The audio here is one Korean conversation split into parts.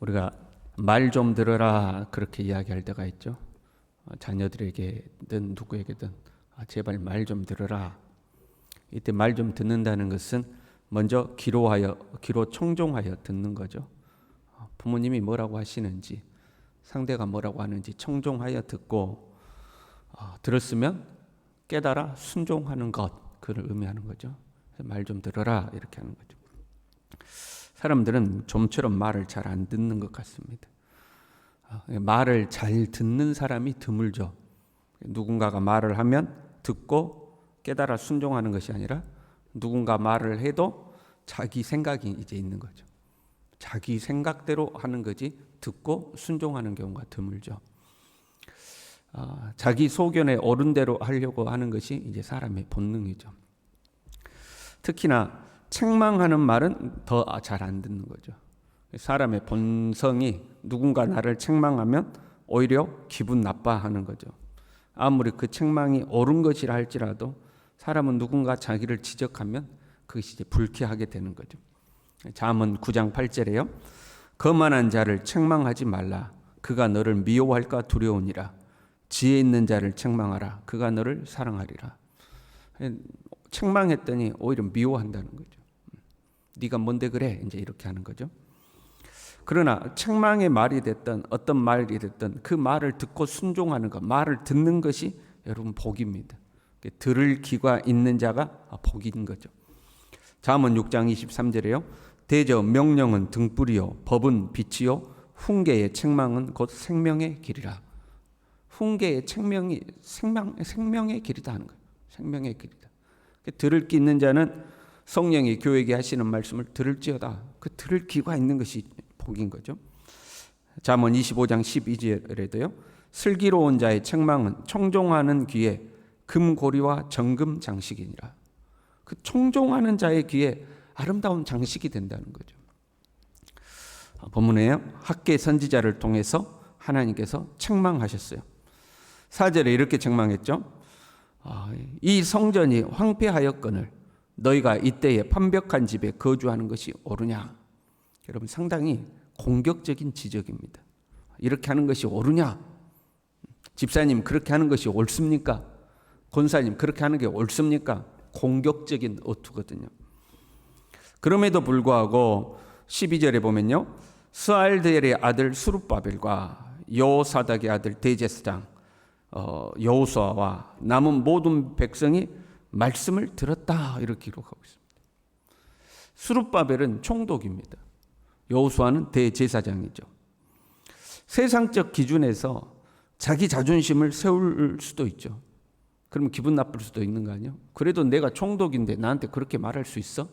우리가 말 좀 들어라 그렇게 이야기할 때가 있죠. 자녀들에게든 누구에게든 제발 말 좀 들어라. 이때 말 좀 듣는다는 것은 먼저 귀로 청종하여 듣는 거죠. 부모님이 뭐라고 하시는지, 상대가 뭐라고 하는지 청종하여 듣고 들었으면 깨달아 순종하는 것, 그를 의미하는 거죠. 말 좀 들어라 이렇게 하는 거죠. 사람들은 좀처럼 말을 잘 안 듣는 것 같습니다. 말을 잘 듣는 사람이 드물죠. 누군가가 말을 하면 듣고 깨달아 순종하는 것이 아니라 누군가 말을 해도 자기 생각이 이제 있는 거죠. 자기 생각대로 하는 거지 듣고 순종하는 경우가 드물죠. 자기 소견에 옳은 대로 하려고 하는 것이 이제 사람의 본능이죠. 특히나 책망하는 말은 더 잘 안 듣는 거죠. 사람의 본성이 누군가 나를 책망하면 오히려 기분 나빠하는 거죠. 아무리 그 책망이 옳은 것이라 할지라도 사람은 누군가 자기를 지적하면 그것이 이제 불쾌하게 되는 거죠. 잠언 9장 8절에요. 거만한 자를 책망하지 말라. 그가 너를 미워할까 두려우니라. 지혜 있는 자를 책망하라. 그가 너를 사랑하리라. 책망했더니 오히려 미워한다는 거죠. 네가 뭔데 그래? 이제 이렇게 하는 거죠. 그러나 책망의 말이 됐든 어떤 말이 됐든 그 말을 듣고 순종하는 것, 말을 듣는 것이 여러분 복입니다. 들을 귀가 있는 자가 복인 거죠. 잠언 6장 23절에요. 대저 명령은 등불이요 법은 빛이요 훈계의 책망은 곧 생명의 길이라. 훈계의 책명이 생명의 길이다 하는 거예요. 생명의 길이다. 들을 귀 있는 자는 성령이 교회에게 하시는 말씀을 들을지어다. 그 들을 귀가 있는 것이 복인 거죠. 잠언 25장 12절에도요. 슬기로운 자의 책망은 청종하는 귀에 금고리와 정금 장식이니라. 그 청종하는 자의 귀에 아름다운 장식이 된다는 거죠. 본문에 학계 선지자를 통해서 하나님께서 책망하셨어요. 4절에 이렇게 책망했죠. 이 성전이 황폐하였거늘 너희가 이때에 판벽한 집에 거주하는 것이 옳으냐. 여러분 상당히 공격적인 지적입니다. 이렇게 하는 것이 옳으냐? 집사님 그렇게 하는 것이 옳습니까? 권사님 그렇게 하는 게 옳습니까? 공격적인 어투거든요. 그럼에도 불구하고 12절에 보면요. 스알드엘의 아들 수룹바벨과 여호사닥의 아들 대제사장 여호수아와 남은 모든 백성이 말씀을 들었다 이렇게 기록하고 있습니다. 수룹바벨은 총독입니다. 여호수아는 대제사장이죠. 세상적 기준에서 자기 자존심을 세울 수도 있죠. 그러면 기분 나쁠 수도 있는 거 아니에요? 그래도 내가 총독인데 나한테 그렇게 말할 수 있어?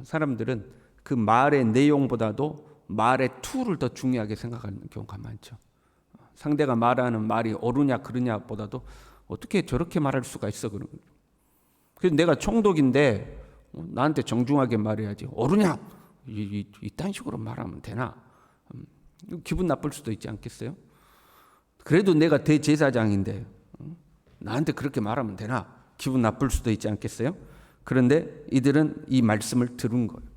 사람들은 그 말의 내용보다도 말의 투를 더 중요하게 생각하는 경우가 많죠. 상대가 말하는 말이 옳으냐 그르냐 보다도 어떻게 저렇게 말할 수가 있어 그런 거죠. 그래서 내가 총독인데 나한테 정중하게 말해야지. 옳으냐? 이딴 식으로 말하면 되나? 기분 나쁠 수도 있지 않겠어요? 그래도 내가 대제사장인데 나한테 그렇게 말하면 되나? 기분 나쁠 수도 있지 않겠어요? 그런데 이들은 이 말씀을 들은 거예요.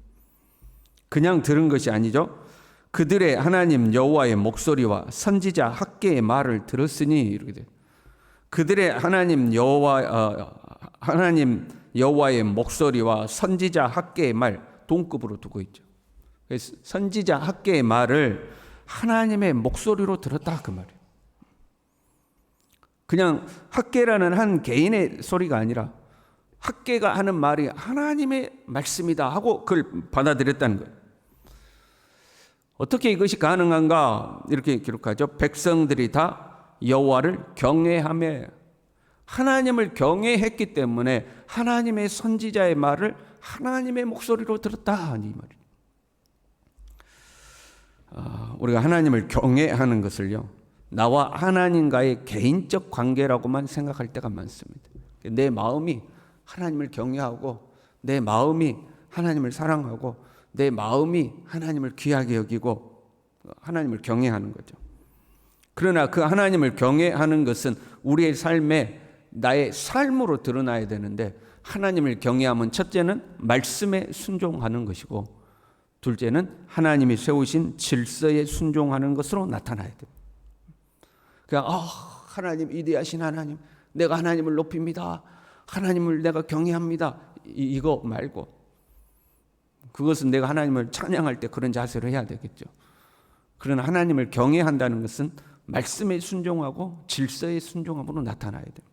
그냥 들은 것이 아니죠. 그들의 하나님 여호와의 목소리와 선지자 학개의 말을 들었으니 이렇게 돼요. 그들의 하나님 여호와의 목소리와 선지자 학개의 말 동급으로 두고 있죠. 그래서 선지자 학개의 말을 하나님의 목소리로 들었다 그 말이에요. 그냥 학개라는 한 개인의 소리가 아니라 학개가 하는 말이 하나님의 말씀이다 하고 그걸 받아들였다는 거예요. 어떻게 이것이 가능한가 이렇게 기록하죠. 백성들이 다 여호와를 경외하며 하나님을 경외했기 때문에 하나님의 선지자의 말을 하나님의 목소리로 들었다 이 말이에요. 우리가 하나님을 경외하는 것을요 나와 하나님과의 개인적 관계라고만 생각할 때가 많습니다. 내 마음이 하나님을 경외하고 내 마음이 하나님을 사랑하고 내 마음이 하나님을 귀하게 여기고 하나님을 경외하는 거죠. 그러나 그 하나님을 경외하는 것은 우리의 삶에 나의 삶으로 드러나야 되는데 하나님을 경외하면 첫째는 말씀에 순종하는 것이고 둘째는 하나님이 세우신 질서에 순종하는 것으로 나타나야 돼요. 그냥 하나님, 위대하신 하나님, 내가 하나님을 높입니다, 하나님을 내가 경외합니다, 이거 말고, 그것은 내가 하나님을 찬양할 때 그런 자세로 해야 되겠죠. 그러나 하나님을 경외한다는 것은 말씀에 순종하고 질서에 순종함으로 나타나야 돼요.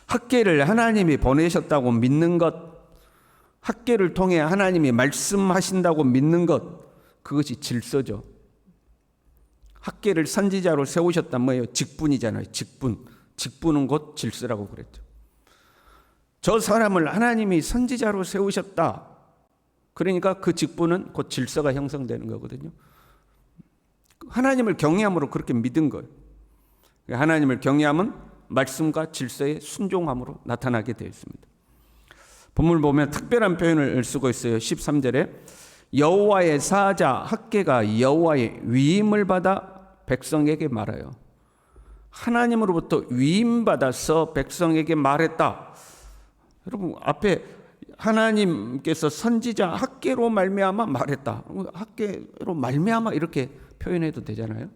학계를 하나님이 보내셨다고 믿는 것, 학계를 통해 하나님이 말씀하신다고 믿는 것, 그것이 질서죠. 학계를 선지자로 세우셨단 뭐예요? 직분이잖아요. 직분은 곧 질서라고 그랬죠. 저 사람을 하나님이 선지자로 세우셨다, 그러니까 그 직분은 곧 질서가 형성되는 거거든요. 하나님을 경외함으로 그렇게 믿은 거예요. 하나님을 경외함은 말씀과 질서의 순종함으로 나타나게 되어 있습니다. 본문을 보면 특별한 표현을 쓰고 있어요. 13절에 여호와의 사자 학계가 여호와의 위임을 받아 백성에게 말해요. 하나님으로부터 위임받아서 백성에게 말했다. 여러분, 앞에 하나님께서 선지자 학계로 말미암아 말했다, 학계로 말미암아 이렇게 표현해도 되잖아요.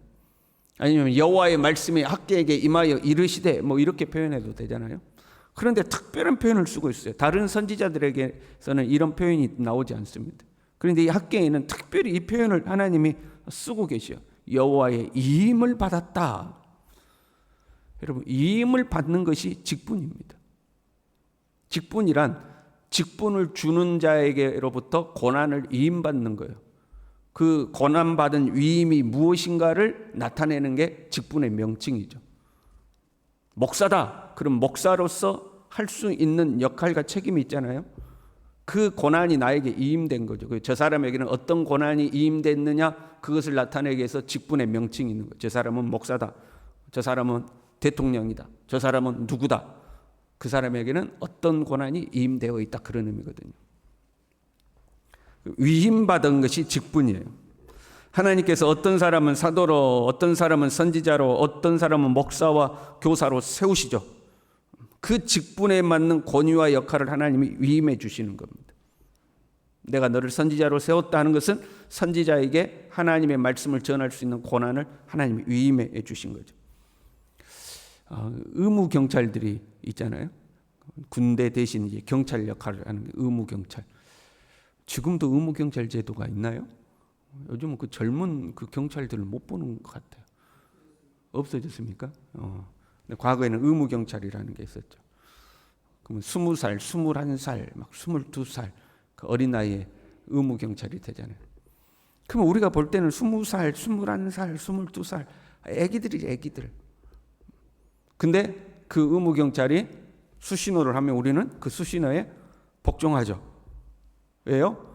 아니면 여호와의 말씀이 학계에게 임하여 이르시되 이렇게 표현해도 되잖아요. 그런데 특별한 표현을 쓰고 있어요. 다른 선지자들에게서는 이런 표현이 나오지 않습니다. 그런데 이 학계에는 특별히 이 표현을 하나님이 쓰고 계셔요. 여호와의 위임을 받았다. 여러분, 위임을 받는 것이 직분입니다. 직분이란 직분을 주는 자에게로부터 권한을 위임받는 거예요. 그 권한받은 위임이 무엇인가를 나타내는 게 직분의 명칭이죠. 목사다, 그럼 목사로서 할 수 있는 역할과 책임이 있잖아요. 그 권한이 나에게 위임된 거죠. 저 사람에게는 어떤 권한이 위임됐느냐, 그것을 나타내기 위해서 직분의 명칭이 있는 거예요. 저 사람은 목사다, 저 사람은 대통령이다, 저 사람은 누구다, 그 사람에게는 어떤 권한이 위임되어 있다, 그런 의미거든요. 위임받은 것이 직분이에요. 하나님께서 어떤 사람은 사도로, 어떤 사람은 선지자로, 어떤 사람은 목사와 교사로 세우시죠. 그 직분에 맞는 권위와 역할을 하나님이 위임해 주시는 겁니다. 내가 너를 선지자로 세웠다 하는 것은 선지자에게 하나님의 말씀을 전할 수 있는 권한을 하나님이 위임해 주신 거죠. 의무 경찰들이 있잖아요. 군대 대신 이제 경찰 역할을 하는 게 의무 경찰. 지금도 의무 경찰 제도가 있나요? 요즘은 그 젊은 그 경찰들을 못 보는 것 같아요. 없어졌습니까? 근데 과거에는 의무 경찰이라는 게 있었죠. 그러면 20살, 21살, 막 22살 그 어린 나이에 의무 경찰이 되잖아요. 그러면 우리가 볼 때는 20살, 21살, 22살 애기들이지, 애기들. 근데 그 의무 경찰이 수신호를 하면 우리는 그 수신호에 복종하죠. 왜요?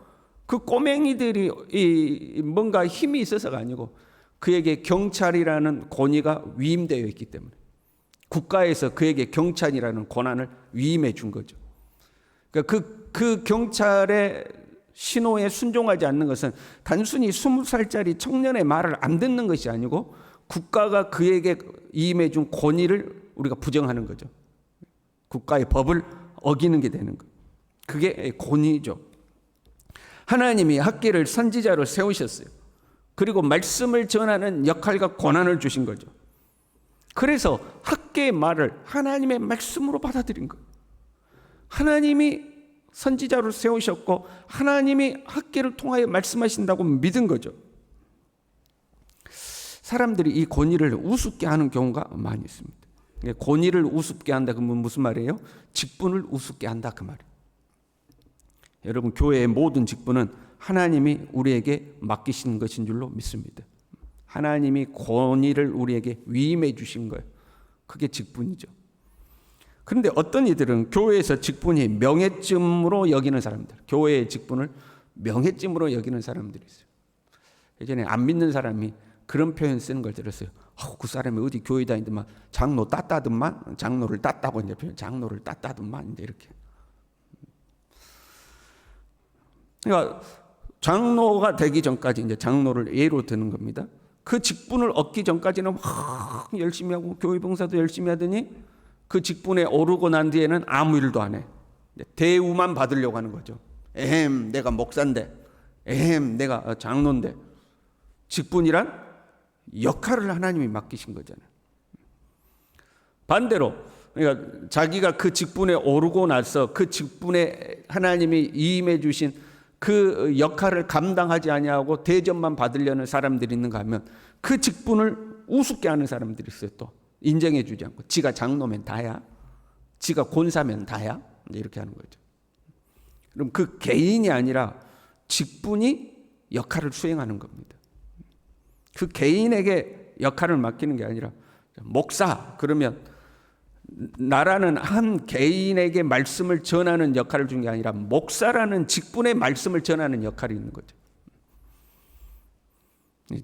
그 꼬맹이들이 뭔가 힘이 있어서가 아니고 그에게 경찰이라는 권위가 위임되어 있기 때문에, 국가에서 그에게 경찰이라는 권한을 위임해 준 거죠. 그러니까 그 경찰의 신호에 순종하지 않는 것은 단순히 20살짜리 청년의 말을 안 듣는 것이 아니고 국가가 그에게 위임해 준 권위를 우리가 부정하는 거죠. 국가의 법을 어기는 게 되는 거예요. 그게 권위죠. 하나님이 학계를 선지자로 세우셨어요. 그리고 말씀을 전하는 역할과 권한을 주신 거죠. 그래서 학계의 말을 하나님의 말씀으로 받아들인 거예요. 하나님이 선지자로 세우셨고 하나님이 학계를 통하여 말씀하신다고 믿은 거죠. 사람들이 이 권위를 우습게 하는 경우가 많이 있습니다. 권위를 우습게 한다 그러면 무슨 말이에요? 직분을 우습게 한다, 그 말이에요. 여러분, 교회의 모든 직분은 하나님이 우리에게 맡기신 것인 줄로 믿습니다. 하나님이 권위를 우리에게 위임해 주신 거예요. 그게 직분이죠. 그런데 어떤 이들은 교회에서 직분이 명예쯤으로 여기는 사람들, 교회의 직분을 명예쯤으로 여기는 사람들이 있어요. 예전에 안 믿는 사람이 그런 표현 쓰는 걸 들었어요. 그 사람이 어디 교회 다니더만 장로 땄다더만, 장로를 땄다고 이제 표현, 장로를 땄다더만 이제 이렇게. 그러니까 장로가 되기 전까지 이제 장로를 예로 드는 겁니다. 그 직분을 얻기 전까지는 막 열심히 하고 교회 봉사도 열심히 하더니 그 직분에 오르고 난 뒤에는 아무 일도 안 해. 대우만 받으려고 하는 거죠. 내가 목사인데 내가 장로인데. 직분이란 역할을 하나님이 맡기신 거잖아요. 반대로 그러니까 자기가 그 직분에 오르고 나서 그 직분에 하나님이 위임해 주신 그 역할을 감당하지 아니하고 대접만 받으려는 사람들이 있는가 하면 그 직분을 우습게 하는 사람들이 있어요. 또 인정해 주지 않고 지가 장로면 다야, 지가 권사면 다야, 이렇게 하는 거죠. 그럼 그 개인이 아니라 직분이 역할을 수행하는 겁니다. 그 개인에게 역할을 맡기는 게 아니라 목사 그러면 나라는 한 개인에게 말씀을 전하는 역할을 준 게 아니라 목사라는 직분의 말씀을 전하는 역할이 있는 거죠.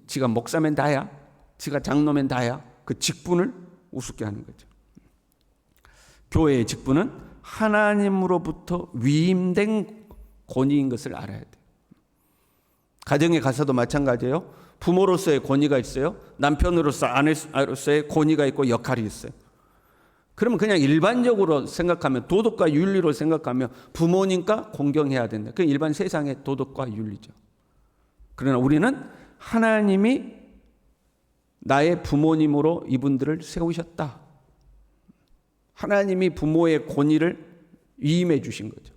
지가 목사면 다야, 지가 장로면 다야, 그 직분을 우습게 하는 거죠. 교회의 직분은 하나님으로부터 위임된 권위인 것을 알아야 돼요. 가정에 가서도 마찬가지예요. 부모로서의 권위가 있어요. 남편으로서 아내로서의 권위가 있고 역할이 있어요. 그러면 그냥 일반적으로 생각하면 도덕과 윤리로 생각하면 부모니까 공경해야 된다. 그게 일반 세상의 도덕과 윤리죠. 그러나 우리는 하나님이 나의 부모님으로 이분들을 세우셨다. 하나님이 부모의 권위를 위임해 주신 거죠.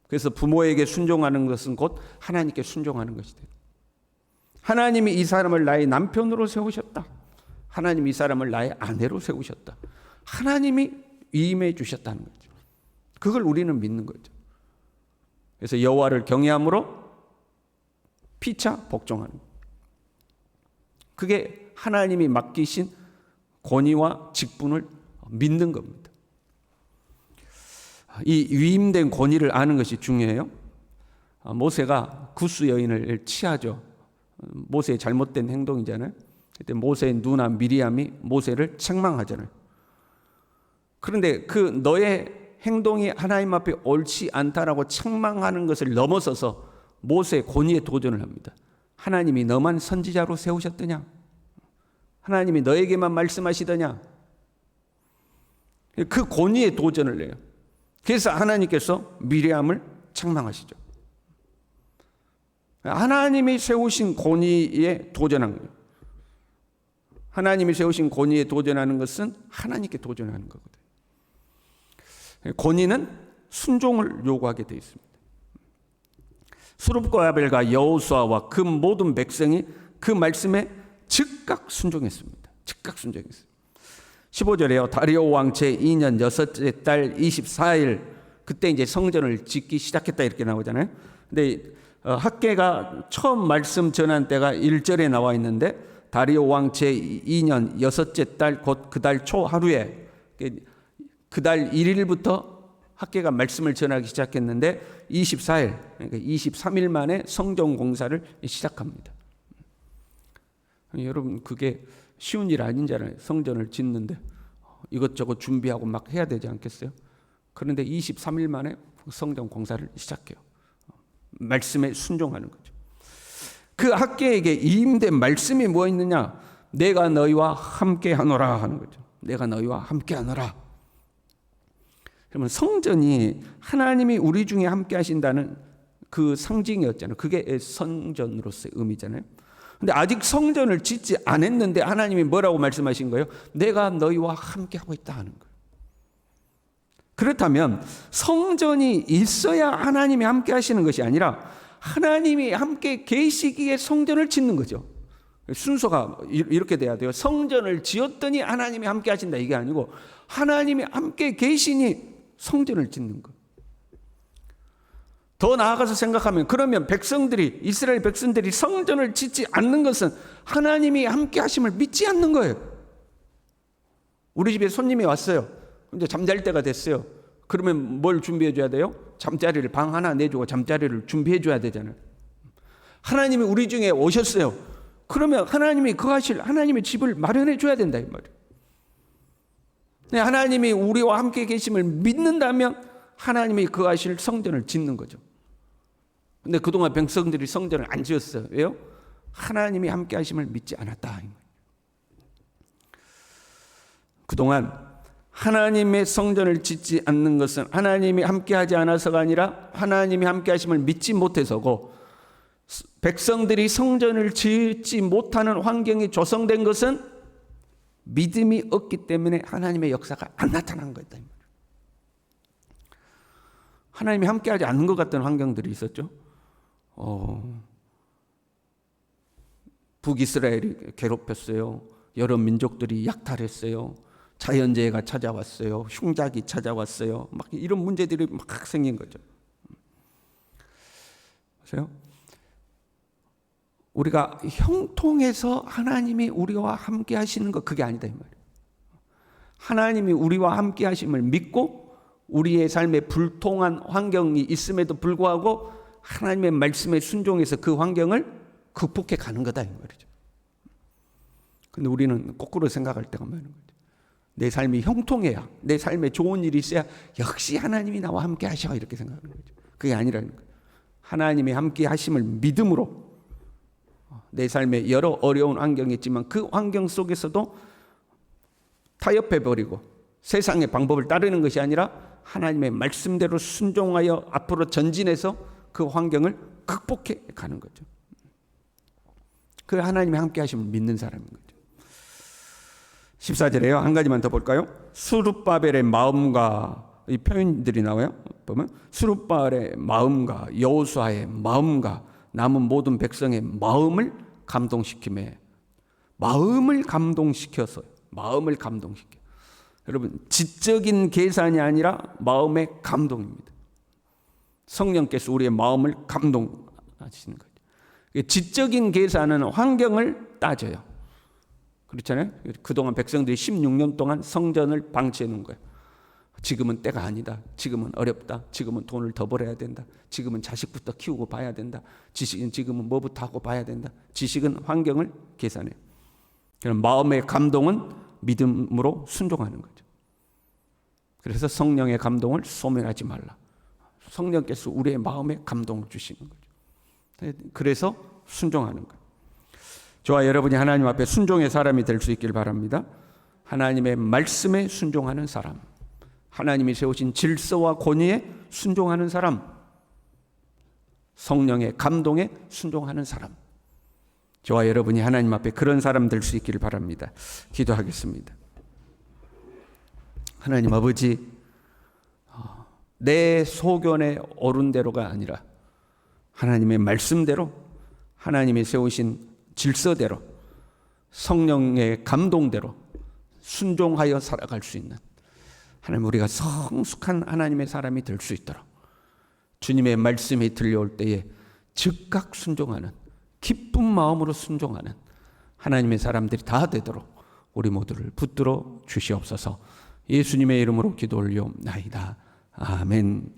그래서 부모에게 순종하는 것은 곧 하나님께 순종하는 것이 돼요. 하나님이 이 사람을 나의 남편으로 세우셨다. 하나님이 이 사람을 나의 아내로 세우셨다. 하나님이 위임해 주셨다는 거죠. 그걸 우리는 믿는 거죠. 그래서 여호와를 경외함으로 피차 복종하는 거예요. 그게 하나님이 맡기신 권위와 직분을 믿는 겁니다. 이 위임된 권위를 아는 것이 중요해요. 모세가 구스 여인을 취하죠. 모세의 잘못된 행동이잖아요. 그때 모세의 누나 미리암이 모세를 책망하잖아요. 그런데 그 너의 행동이 하나님 앞에 옳지 않다라고 책망하는 것을 넘어서서 모세의 권위에 도전을 합니다. 하나님이 너만 선지자로 세우셨더냐? 하나님이 너에게만 말씀하시더냐? 그 권위에 도전을 해요. 그래서 하나님께서 미리암을 책망하시죠. 하나님이 세우신 권위에 도전한 거예요. 하나님이 세우신 권위에 도전하는 것은 하나님께 도전하는 거거든요. 권위는 순종을 요구하게 되어 있습니다. 수룹과 아벨과 여호수아와 그 모든 백성이 그 말씀에 즉각 순종했습니다. 즉각 순종했습니다. 15절에요. 다리오 왕 제2년 6째 달 24일 그때 이제 성전을 짓기 시작했다 이렇게 나오잖아요. 근데 학개가 처음 말씀 전한 때가 1절에 나와 있는데 다리오 왕 제2년 6째 달 곧 그 달 초 하루에 그 달 1일부터 학개가 말씀을 전하기 시작했는데 24일 그러니까 23일 만에 성전 공사를 시작합니다. 여러분 그게 쉬운 일 아니잖아요. 성전을 짓는데 이것저것 준비하고 막 해야 되지 않겠어요? 그런데 23일 만에 성전 공사를 시작해요. 말씀에 순종하는 거죠. 그 학개에게 임된 말씀이 뭐 있느냐? 내가 너희와 함께 하노라 하는 거죠. 내가 너희와 함께 하노라. 그러면 성전이 하나님이 우리 중에 함께 하신다는 그 상징이었잖아요. 그게 성전으로서의 의미잖아요. 근데 아직 성전을 짓지 않았는데 하나님이 뭐라고 말씀하신 거예요? 내가 너희와 함께 하고 있다 하는 거예요. 그렇다면 성전이 있어야 하나님이 함께 하시는 것이 아니라 하나님이 함께 계시기에 성전을 짓는 거죠. 순서가 이렇게 돼야 돼요. 성전을 지었더니 하나님이 함께 하신다 이게 아니고 하나님이 함께 계시니 성전을 짓는 거예요. 더 나아가서 생각하면 그러면 백성들이 이스라엘 백성들이 성전을 짓지 않는 것은 하나님이 함께 하심을 믿지 않는 거예요. 우리 집에 손님이 왔어요. 이제 잠잘 때가 됐어요. 그러면 뭘 준비해 줘야 돼요? 잠자리를 방 하나 내주고 잠자리를 준비해 줘야 되잖아요. 하나님이 우리 중에 오셨어요. 그러면 하나님이 거하실 하나님의 집을 마련해 줘야 된다 이 말이에요. 하나님이 우리와 함께 계심을 믿는다면 하나님이 거하실 성전을 짓는 거죠. 근데 그동안 백성들이 성전을 안 지었어요. 왜요? 하나님이 함께 하심을 믿지 않았다. 그동안 하나님의 성전을 짓지 않는 것은 하나님이 함께 하지 않아서가 아니라 하나님이 함께 하심을 믿지 못해서고 백성들이 성전을 짓지 못하는 환경이 조성된 것은 믿음이 없기 때문에 하나님의 역사가 안 나타난 거다. 하나님이 함께하지 않는 것 같던 환경들이 있었죠. 북이스라엘이 괴롭혔어요. 여러 민족들이 약탈했어요. 자연재해가 찾아왔어요. 흉작이 찾아왔어요. 막 이런 문제들이 막 생긴 거죠. 보세요. 우리가 형통해서 하나님이 우리와 함께 하시는 거 그게 아니다 이 말이에요. 하나님이 우리와 함께 하심을 믿고 우리의 삶에 불통한 환경이 있음에도 불구하고 하나님의 말씀에 순종해서 그 환경을 극복해 가는 거다 이 말이죠. 근데 우리는 거꾸로 생각할 때가 많은 거죠. 내 삶이 형통해야, 내 삶에 좋은 일이 있어야 역시 하나님이 나와 함께 하셔 이렇게 생각하는 거죠. 그게 아니라는 거예요. 하나님의 함께 하심을 믿음으로 내 삶에 여러 어려운 환경이 있지만 그 환경 속에서도 타협해버리고 세상의 방법을 따르는 것이 아니라 하나님의 말씀대로 순종하여 앞으로 전진해서 그 환경을 극복해 가는 거죠. 그 하나님의 함께 하심을 믿는 사람인 거죠. 14절에요. 한 가지만 더 볼까요? 스룹바벨의 마음과 이 표현들이 나와요. 보면 스룹바벨의 마음과 여호수아의 마음과 남은 모든 백성의 마음을 감동시키며 마음을 감동시켜서 마음을 감동시켜. 여러분 지적인 계산이 아니라 마음의 감동입니다. 성령께서 우리의 마음을 감동하시는 거죠. 지적인 계산은 환경을 따져요. 그렇잖아요. 그동안 백성들이 16년 동안 성전을 방치해 놓은 거예요. 지금은 때가 아니다. 지금은 어렵다. 지금은 돈을 더 벌어야 된다. 지금은 자식부터 키우고 봐야 된다. 지금은 뭐부터 하고 봐야 된다. 지식은 환경을 계산해요. 그럼 마음의 감동은 믿음으로 순종하는 거죠. 그래서 성령의 감동을 소멸하지 말라. 성령께서 우리의 마음에 감동을 주시는 거죠. 그래서 순종하는 거예요. 저와 여러분이 하나님 앞에 순종의 사람이 될 수 있길 바랍니다. 하나님의 말씀에 순종하는 사람, 하나님이 세우신 질서와 권위에 순종하는 사람, 성령의 감동에 순종하는 사람, 저와 여러분이 하나님 앞에 그런 사람 될 수 있기를 바랍니다. 기도하겠습니다. 하나님 아버지, 내 소견의 옳은 대로가 아니라 하나님의 말씀대로, 하나님이 세우신 질서대로, 성령의 감동대로 순종하여 살아갈 수 있는 하나님, 우리가 성숙한 하나님의 사람이 될 수 있도록 주님의 말씀이 들려올 때에 즉각 순종하는, 기쁜 마음으로 순종하는 하나님의 사람들이 다 되도록 우리 모두를 붙들어 주시옵소서. 예수님의 이름으로 기도 올려옵나이다. 아멘.